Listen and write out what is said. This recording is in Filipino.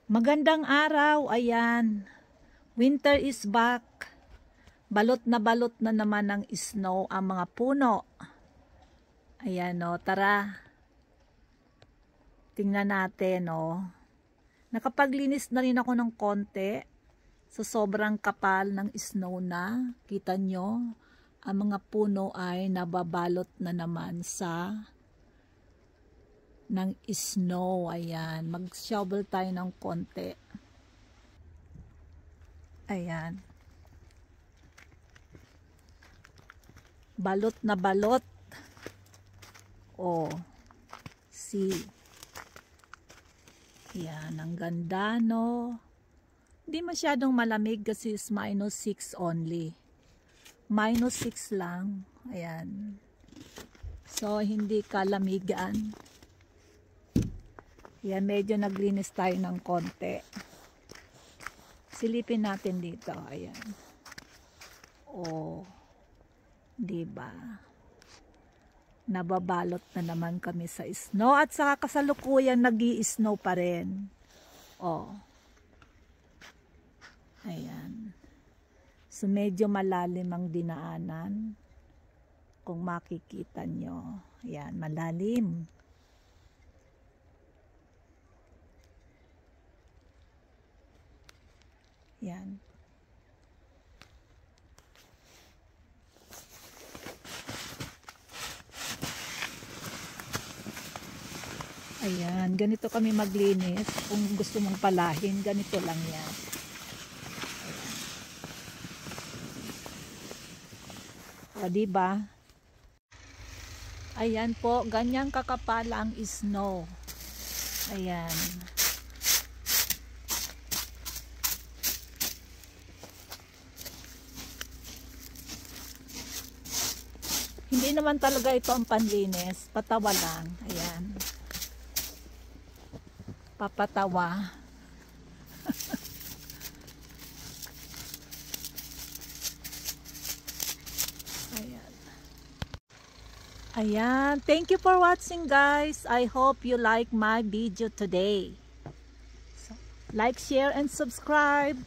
Magandang araw, ayan. Winter is back. Balot na naman ng snow ang mga puno. Ayan o, tara. Tingnan natin o. Nakapaglinis na rin ako ng konti. Sa sobrang kapal ng snow na. Kita nyo, ang mga puno ay nababalot na naman ng snow. Ayan, mag-shovel tayo ng konti. Ayan. Balot na balot. Oh, see. Ayan, ang ganda, no? Hindi masyadong malamig kasi is -6 only. -6 lang. Ayan. So, hindi kalamigan. Ayan, medyo naglinis tayo ng konti. Silipin natin dito. Ayan. Oh. Diba? Nababalot na naman kami sa snow. At saka kasalukuyan nag-i-snow pa rin. Oh. Ayan. So, medyo malalim ang dinaanan. Kung makikita nyo. Ayan, malalim. Ayan. Ayan, ganito kami maglinis. Kung gusto mong palahin, ganito lang yan. O, diba? Ayan po, ganyang kakapal ang snow. Ayan. Hindi naman talaga ito ang panlinis. Patawa lang. Ayan. Papatawa. Ayan. Ayan. Thank you for watching, guys. I hope you like my video today. So, like, share, and subscribe.